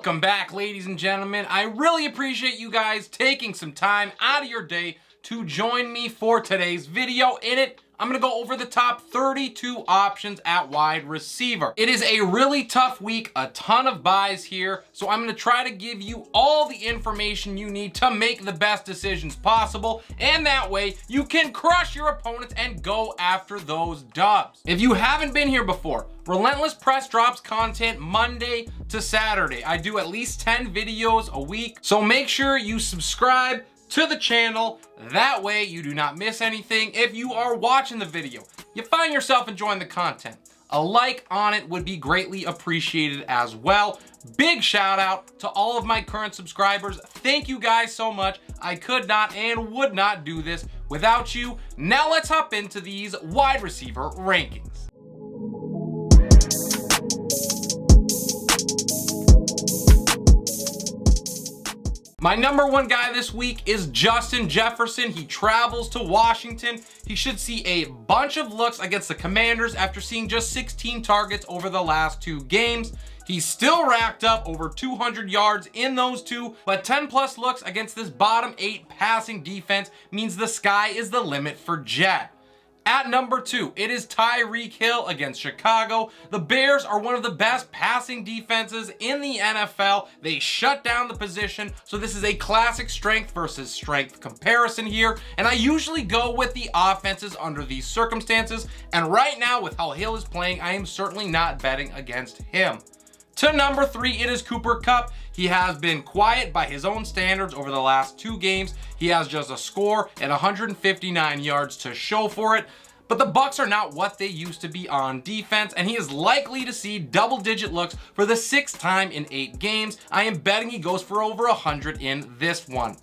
Welcome back, ladies and gentlemen. I really appreciate you guys taking some time out of your day to join me for today's video. In it, I'm going to go over the top 32 options at wide receiver. It is a really tough week, a ton of buys here, so I'm going to try to give you all the information you need to make the best decisions possible, and that way you can crush your opponents and go after those dubs. If you haven't been here before, Relentless Press drops content Monday to Saturday. I do at least 10 videos a week, so make sure you subscribe to the channel. That way you do not miss anything. If you are watching the video, you find yourself enjoying the content, a like on it would be greatly appreciated as well. Big shout out to all of my current subscribers. Thank you guys so much. I could not and would not do this without you. Now let's hop into these wide receiver rankings. My number one guy this week is Justin Jefferson. He travels to Washington. He should see a bunch of looks against the Commanders after seeing just 16 targets over the last 2 games. He's still racked up over 200 yards in those 2, but 10 plus looks against this bottom 8 passing defense means the sky is the limit for Jet. At number 2, it is Tyreek Hill against Chicago. The Bears are one of the best passing defenses in the NFL. They shut down the position, so this is a classic strength versus strength comparison here. And I usually go with the offenses under these circumstances. And right now, with how Hill is playing, I am certainly not betting against him. To number 3, it is Cooper Kupp. He has been quiet by his own standards over the last 2 games. He has just a score and 159 yards to show for it. But the Bucs are not what they used to be on defense, and he is likely to see double-digit looks for the 6th time in 8 games. I am betting he goes for over 100 in this one.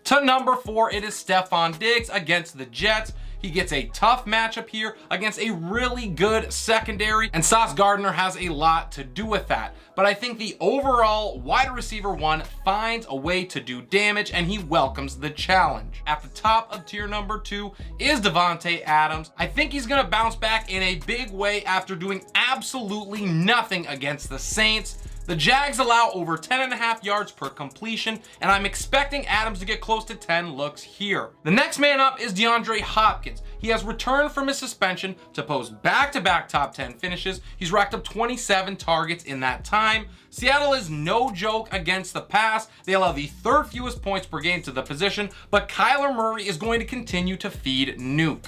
To number 4, it is Stefon Diggs against the Jets. He gets a tough matchup here against a really good secondary, and Sauce Gardner has a lot to do with that. But I think the overall wide receiver 1 finds a way to do damage, and he welcomes the challenge. At the top of tier number 2 is Davante Adams. I think he's going to bounce back in a big way after doing absolutely nothing against the Saints. The Jags allow over 10.5 yards per completion, and I'm expecting Adams to get close to 10 looks here. The next man up is DeAndre Hopkins. He has returned from his suspension to post back-to-back top 10 finishes. He's racked up 27 targets in that time. Seattle is no joke against the pass. They allow the 3rd fewest points per game to the position, but Kyler Murray is going to continue to feed Nuke.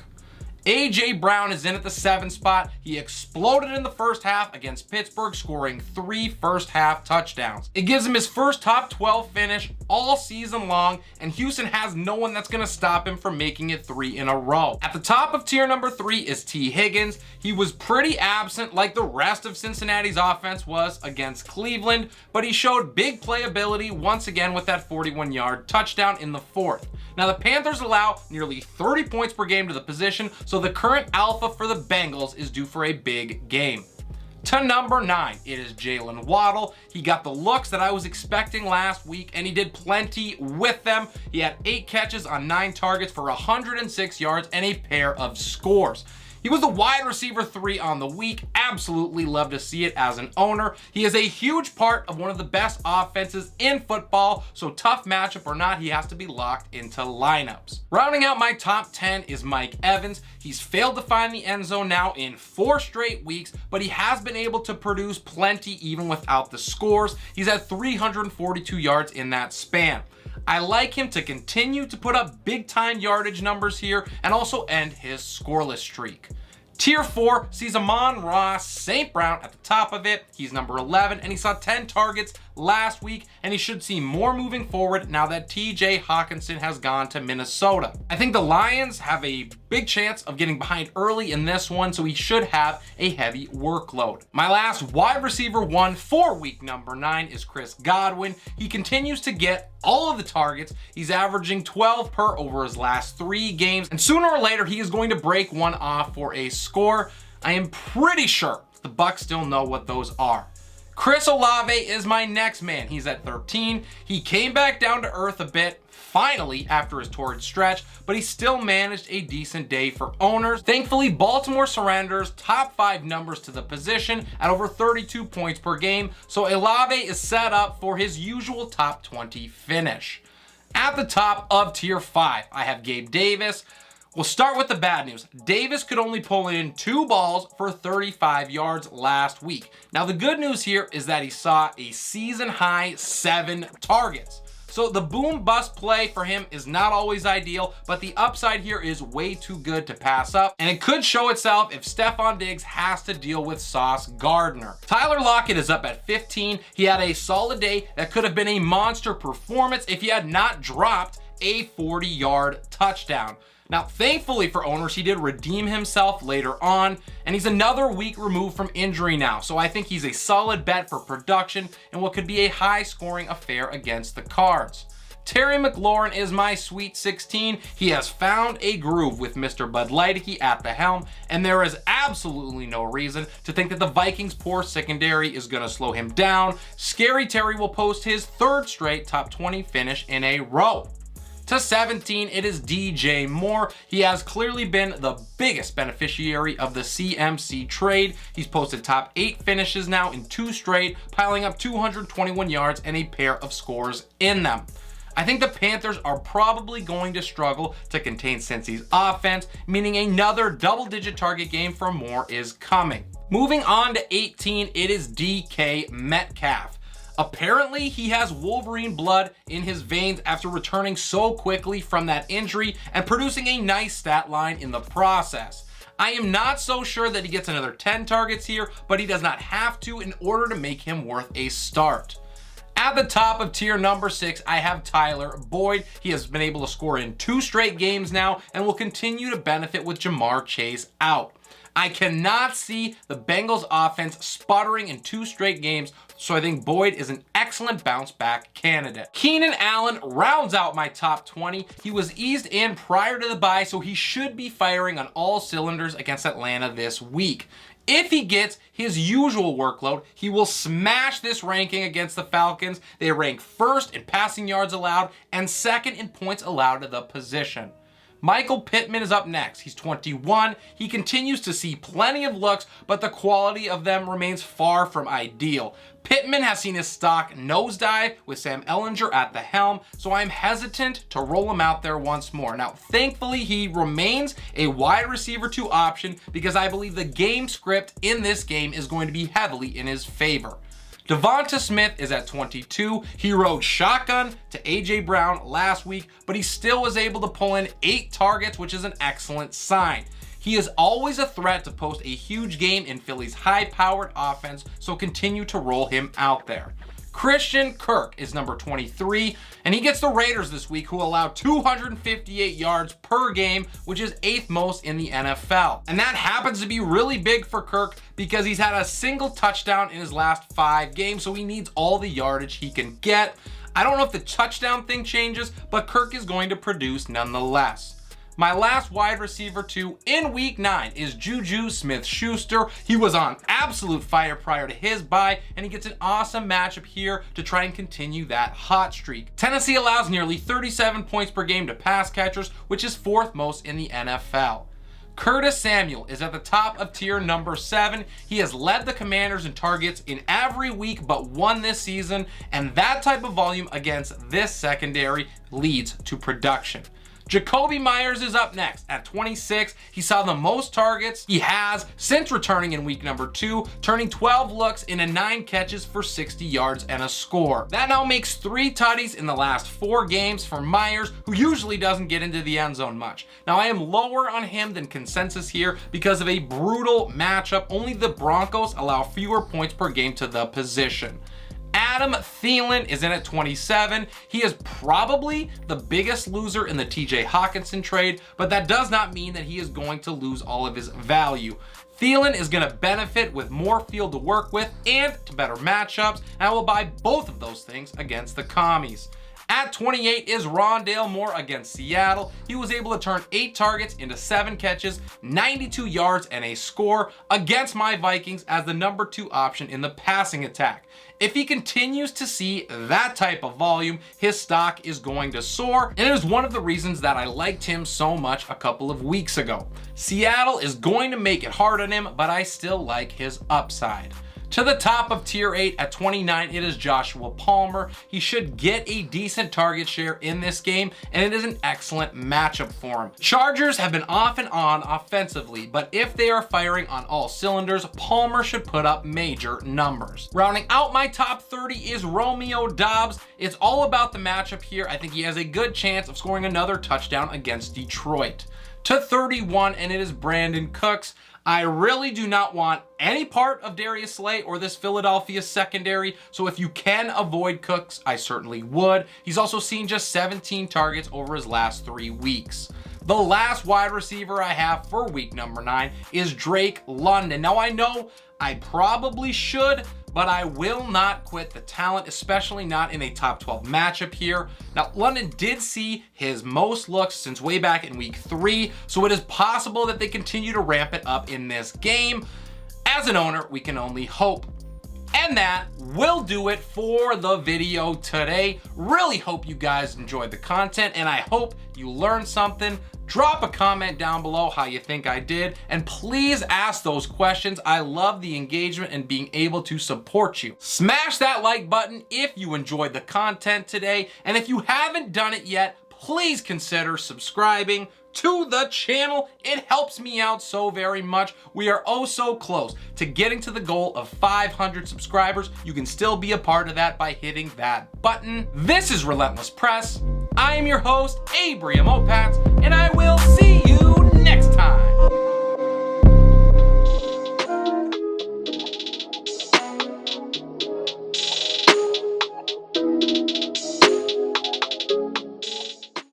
A.J. Brown is in at the 7th spot. He exploded in the first half against Pittsburgh, scoring 3 first-half touchdowns. It gives him his first top 12 finish all season long, and Houston has no one that's going to stop him from making it 3 in a row. At the top of tier number 3 is T. Higgins. He was pretty absent like the rest of Cincinnati's offense was against Cleveland, but he showed big playability once again with that 41-yard touchdown in the 4th. Now, the Panthers allow nearly 30 points per game to the position, so the current alpha for the Bengals is due for a big game. To number 9, it is Jaylen Waddle. He got the looks that I was expecting last week, and he did plenty with them. He had 8 catches on 9 targets for 106 yards and a pair of scores. He was the wide receiver 3 on the week. Absolutely love to see it as an owner. He is a huge part of one of the best offenses in football, so tough matchup or not, he has to be locked into lineups. Rounding out my top 10 is Mike Evans. He's failed to find the end zone now in 4 straight weeks, but he has been able to produce plenty even without the scores. He's at 342 yards in that span. I like him to continue to put up big time yardage numbers here and also end his scoreless streak. Tier 4 sees Amon-Ra St. Brown at the top of it. He's number 11, and he saw 10 targets last week, and he should see more moving forward now that TJ Hawkinson has gone to Minnesota. I think the Lions have a big chance of getting behind early in this one, so he should have a heavy workload. My last wide receiver 1 for week number 9 is Chris Godwin. He continues to get all of the targets. He's averaging 12 per over his last 3 games, and sooner or later he is going to break one off for a score. I am pretty sure the Bucs still know what those are. Chris Olave is my next man. He's at 13. He came back down to earth a bit, finally, after his torrid stretch, but he still managed a decent day for owners. Thankfully, Baltimore surrenders top 5 numbers to the position at over 32 points per game, so Olave is set up for his usual top 20 finish. At the top of tier 5, I have Gabe Davis. We'll start with the bad news. Davis could only pull in 2 balls for 35 yards last week. Now, the good news here is that he saw a season-high 7 targets. So the boom-bust play for him is not always ideal, but the upside here is way too good to pass up, and it could show itself if Stefon Diggs has to deal with Sauce Gardner. Tyler Lockett is up at 15. He had a solid day that could have been a monster performance if he had not dropped a 40-yard touchdown. Now, thankfully for owners, he did redeem himself later on, and he's another week removed from injury now, so I think he's a solid bet for production in what could be a high-scoring affair against the Cards. Terry McLaurin is my sweet 16. He has found a groove with Mr. Bud Lighty at the helm, and there is absolutely no reason to think that the Vikings' poor secondary is going to slow him down. Scary Terry will post his 3rd straight top 20 finish in a row. To 17, it is DJ Moore. He has clearly been the biggest beneficiary of the CMC trade. He's posted top 8 finishes now in 2 straight, piling up 221 yards and a pair of scores in them. I think the Panthers are probably going to struggle to contain Cincy's offense, meaning another double-digit target game for Moore is coming. Moving on to 18, it is DK Metcalf. Apparently, he has Wolverine blood in his veins after returning so quickly from that injury and producing a nice stat line in the process. I am not so sure that he gets another 10 targets here, but he does not have to in order to make him worth a start. At the top of tier number 6, I have Tyler Boyd. He has been able to score in 2 straight games now and will continue to benefit with Jamar Chase out. I cannot see the Bengals offense sputtering in 2 straight games, so I think Boyd is an excellent bounce back candidate. Keenan Allen rounds out my top 20. He was eased in prior to the bye, so he should be firing on all cylinders against Atlanta this week. If he gets his usual workload, he will smash this ranking against the Falcons. They rank 1st in passing yards allowed and 2nd in points allowed to the position. Michael Pittman is up next. He's 21. He continues to see plenty of looks, but the quality of them remains far from ideal. Pittman has seen his stock nosedive with Sam Ehlinger at the helm, so I'm hesitant to roll him out there once more. Now, thankfully, he remains a wide receiver 2 option because I believe the game script in this game is going to be heavily in his favor. DeVonta Smith is at 22. He rode shotgun to A.J. Brown last week, but he still was able to pull in 8 targets, which is an excellent sign. He is always a threat to post a huge game in Philly's high-powered offense, so continue to roll him out there. Christian Kirk is number 23, and he gets the Raiders this week, who allow 258 yards per game, which is 8th most in the NFL. And that happens to be really big for Kirk because he's had a single touchdown in his last 5 games, so he needs all the yardage he can get. I don't know if the touchdown thing changes, but Kirk is going to produce nonetheless. My last wide receiver 2 in week 9 is Juju Smith-Schuster. He was on absolute fire prior to his bye, and he gets an awesome matchup here to try and continue that hot streak. Tennessee allows nearly 37 points per game to pass catchers, which is 4th most in the NFL. Curtis Samuel is at the top of tier number 7. He has led the Commanders in targets in every week but 1 this season, and that type of volume against this secondary leads to production. Jakobi Meyers is up next at 26. He saw the most targets he has since returning in week number 2, turning 12 looks into 9 catches for 60 yards and a score. That now makes 3 tutties in the last 4 games for Meyers, who usually doesn't get into the end zone much. Now, I am lower on him than consensus here because of a brutal matchup. Only the Broncos allow fewer points per game to the position. Adam Thielen is in at 27. He is probably the biggest loser in the TJ Hawkinson trade, but that does not mean that he is going to lose all of his value. Thielen is going to benefit with more field to work with and to better matchups, and I will buy both of those things against the commies. At 28 is Rondale Moore against Seattle. He was able to turn 8 targets into 7 catches, 92 yards, and a score against my Vikings as the number 2 option in the passing attack. If he continues to see that type of volume, his stock is going to soar, and it is one of the reasons that I liked him so much a couple of weeks ago. Seattle is going to make it hard on him, but I still like his upside. To the top of tier 8 at 29, it is Joshua Palmer. He should get a decent target share in this game, and it is an excellent matchup for him. Chargers have been off and on offensively, but if they are firing on all cylinders, Palmer should put up major numbers. Rounding out my top 30 is Romeo Doubs. It's all about the matchup here. I think he has a good chance of scoring another touchdown against Detroit. To 31, and it is Brandin Cooks. I really do not want any part of Darius Slay or this Philadelphia secondary, so if you can avoid Cooks, I certainly would. He's also seen just 17 targets over his last 3 weeks. The last wide receiver I have for week number 9 is Drake London. Now I know I probably should, but I will not quit the talent, especially not in a top 12 matchup here. Now, London did see his most looks since way back in week 3, so it is possible that they continue to ramp it up in this game. As an owner, we can only hope. And that will do it for the video today. Really hope you guys enjoyed the content, and I hope you learned something. Drop a comment down below how you think I did, and please ask those questions. I love the engagement and being able to support you. Smash that like button if you enjoyed the content today, and if you haven't done it yet, please consider subscribing to the channel. It helps me out so very much. We are oh so close to getting to the goal of 500 subscribers. You can still be a part of that by hitting that button. This is Relentless Press. I am your host, Abraham Opatz, and I will see you next time.